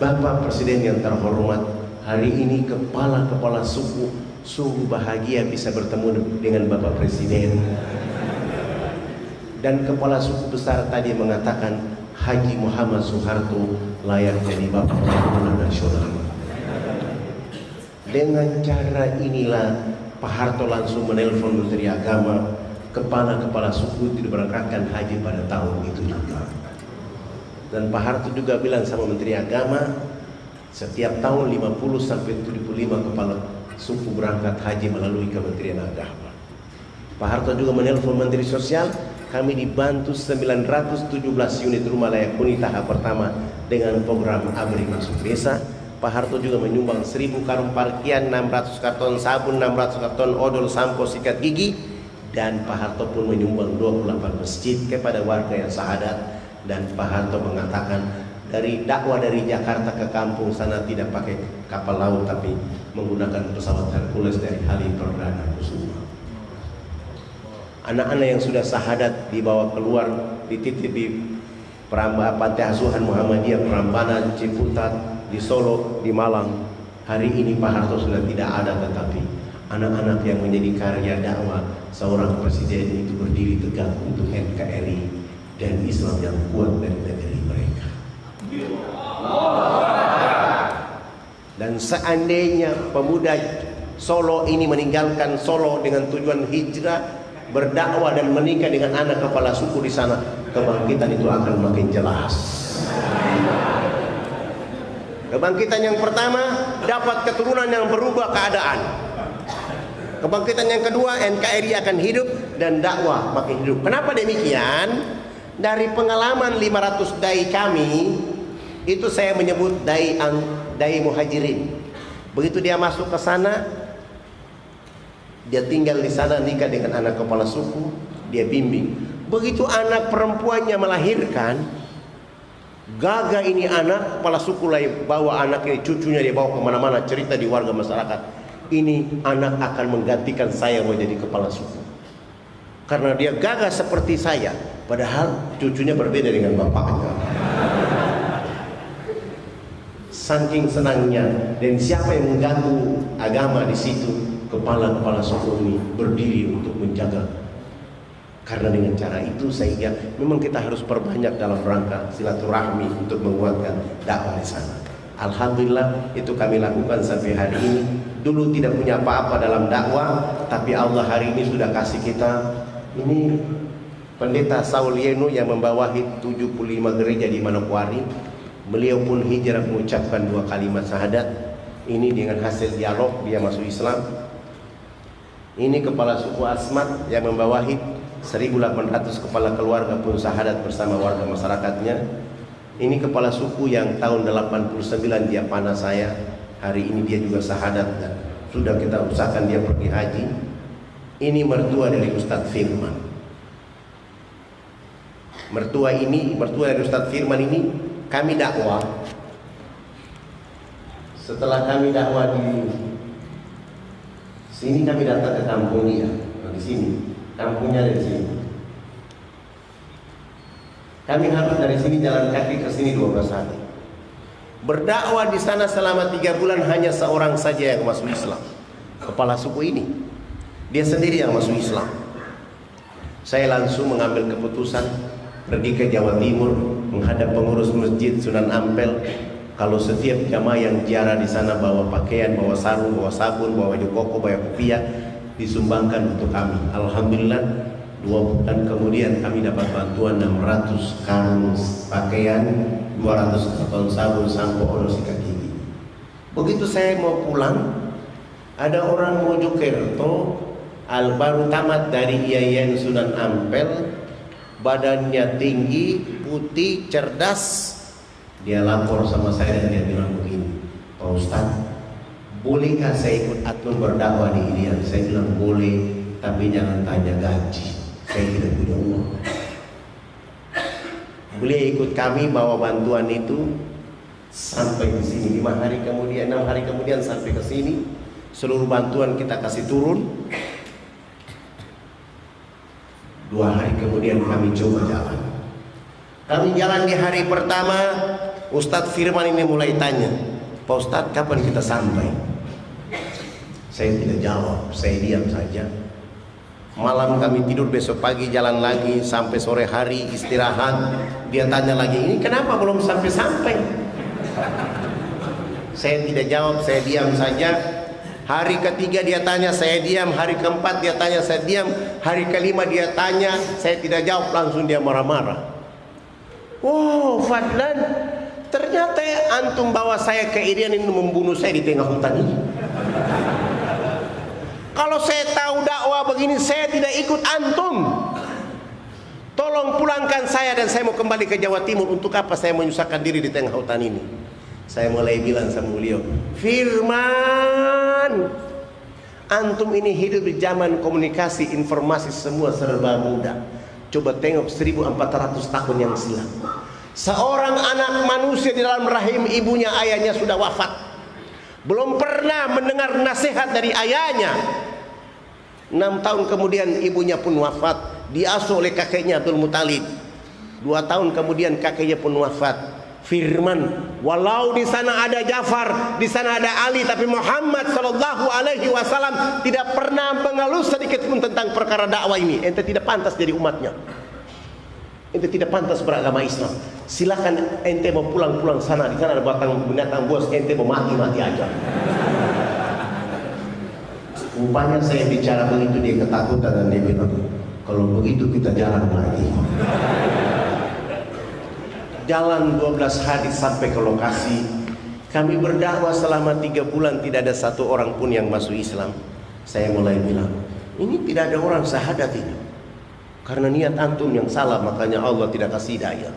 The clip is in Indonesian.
Bapak Presiden yang terhormat, hari ini kepala-kepala suku sungguh bahagia bisa bertemu dengan Bapak Presiden. Dan kepala suku besar tadi mengatakan Haji Muhammad Soeharto layak jadi Bapak Pembangunan Nasional. Dengan cara inilah Pak Harto langsung menelpon Menteri Agama, kepala-kepala suku diberangkatkan haji pada tahun itu juga. Dan Pak Harto juga bilang sama Menteri Agama, setiap tahun 50 sampai 75 kepala suku berangkat haji melalui Kementerian Agama. Pak Harto juga menelpon Menteri Sosial, kami dibantu 917 unit rumah layak huni tahap pertama dengan program ABRI masuk desa. Pak Harto juga menyumbang 1000 karung parkian, 600 karton sabun, 600 karton odol, sampo, sikat gigi. Dan Pak Harto pun menyumbang 28 masjid kepada warga yang syahadat. Dan Pak Harto mengatakan dari dakwah dari Jakarta ke kampung sana tidak pakai kapal laut tapi menggunakan pesawat Hercules dari Halim Perdana Kusuma. Anak-anak yang sudah syahadat dibawa keluar, dititip di Pantai Asuhan Muhammadiyah Prambanan, Ciputat, di Solo, di Malang. Hari ini Pak Harto sudah tidak ada, tetapi anak-anak yang menjadi karya dakwah seorang presiden itu berdiri tegak untuk NKRI dan Islam yang kuat dari negeri mereka. Dan seandainya pemuda Solo ini meninggalkan Solo dengan tujuan hijrah, berdakwah dan menikah dengan anak kepala suku di sana, kebangkitan itu akan makin jelas. Kebangkitan yang pertama, dapat keturunan yang berubah keadaan. Kebangkitan yang kedua, NKRI akan hidup dan dakwah makin hidup. Kenapa demikian? Dari pengalaman 500 dai kami, itu saya menyebut dai muhajirin. Begitu dia masuk ke sana, dia tinggal di sana, nikah dengan anak kepala suku, dia bimbing. Begitu anak perempuannya melahirkan, gagah ini anak kepala suku lain, bawa anaknya, cucunya dia bawa kemana-mana, cerita di warga masyarakat. Ini anak akan menggantikan saya menjadi kepala suku. Karena dia gagah seperti saya, padahal cucunya berbeda dengan bapaknya. Saking senangnya, dan siapa yang mengganggu agama di situ, kepala-kepala suku ini berdiri untuk menjaga. Karena dengan cara itu sehingga memang kita harus perbanyak dalam rangka silaturahmi untuk menguatkan dakwah di sana. Alhamdulillah itu kami lakukan sampai hari ini. Dulu tidak punya apa-apa dalam dakwah, tapi Allah hari ini sudah kasih kita. Ini Pendeta Saul Yenu yang membawahi 75 gereja di Manokwari. Beliau pun hijrah mengucapkan 2 kalimat syahadat. Ini dengan hasil dialog dia masuk Islam. Ini kepala suku Asmat yang membawahi 1800 kepala keluarga pun syahadat bersama warga masyarakatnya. Ini kepala suku yang tahun 89 dia panah saya. Hari ini dia juga syahadat dan sudah kita usahakan dia pergi haji. Ini mertua dari Ustadz Firman. Mertua dari Ustadz Firman ini kami dakwah. Setelah kami dakwah di sini, kami datang ke kampung dia. Di sini, kampungnya dari sini. Kami harus dari sini jalan kaki ke sini 12 hari. Berdakwah di sana selama 3 bulan hanya seorang saja yang masuk Islam. Kepala suku ini, dia sendiri yang masuk Islam. Saya langsung mengambil keputusan pergi ke Jawa Timur menghadap pengurus masjid Sunan Ampel. Kalau setiap jamaah yang ziarah di sana bawa pakaian, bawa sarung, bawa sabun, bawa baju koko, bawa kopiah, disumbangkan untuk kami. Alhamdulillah 2 bulan kemudian kami dapat bantuan 600 karung pakaian, 200 karton sabun, sampo, odol, sikat gigi. Begitu saya mau pulang, ada orang Mojokerto, baru tamat dari IAIN Sunan Ampel, badannya tinggi, putih, cerdas. Dia lapor sama saya dan dia bilang begini, Pak Ustadz, bolehkah saya ikut admin berdakwah di IAIN? Saya bilang boleh, tapi jangan tanya gaji, saya tidak punya uang. Boleh ikut kami bawa bantuan itu sampai di sini. 5 hari kemudian, 6 hari kemudian sampai ke sini, seluruh bantuan kita kasih turun. 2 hari kemudian kami coba jalan. Kami jalan di hari pertama, Ustadz Firman ini mulai tanya, Pak Ustadz kapan kita sampai? Saya tidak jawab, saya diam saja. Malam kami tidur, besok pagi jalan lagi sampai sore hari istirahat. Dia tanya lagi, ini kenapa belum sampai-sampai? Saya tidak jawab, saya diam saja. Hari ketiga dia tanya, saya diam. Hari keempat dia tanya, saya diam. Hari kelima dia tanya, saya tidak jawab, langsung dia marah-marah. Wow, Fadlan, ternyata antum bawa saya ke Irian ini membunuh saya di tengah hutan ini. Kalau saya tahu dakwah begini, saya tidak ikut antum. Tolong pulangkan saya dan saya mau kembali ke Jawa Timur. Untuk apa saya menyusahkan diri di tengah hutan ini? Saya mulai bilang sama beliau, Firman, antum ini hidup di zaman komunikasi, informasi semua serba mudah. Coba tengok 1400 tahun yang silam. Seorang anak manusia di dalam rahim ibunya, ayahnya sudah wafat. Belum pernah mendengar nasihat dari ayahnya. 6 tahun kemudian ibunya pun wafat. Diasuh oleh kakeknya Abdul Muthalib. 2 tahun kemudian kakeknya pun wafat. Firman, walau di sana ada Ja'far, di sana ada Ali, tapi Muhammad sallallahu alaihi wasallam tidak pernah mengeluh sedikit pun tentang perkara dakwah ini. Ente tidak pantas jadi umatnya. Ente tidak pantas beragama Islam. Silakan ente mau pulang-pulang sana, di sana ada binatang buas, ente mau mati-mati aja. Rupanya saya bicara begitu, dia ketakutan dan dia bilang, kalau begitu kita jalan lagi. Jalan 12 hari sampai ke lokasi. Kami berdakwah selama 3 bulan, tidak ada satu orang pun yang masuk Islam. Saya mulai bilang, ini tidak ada orang syahadat ini. Karena niat antum yang salah, makanya Allah tidak kasih hidayah.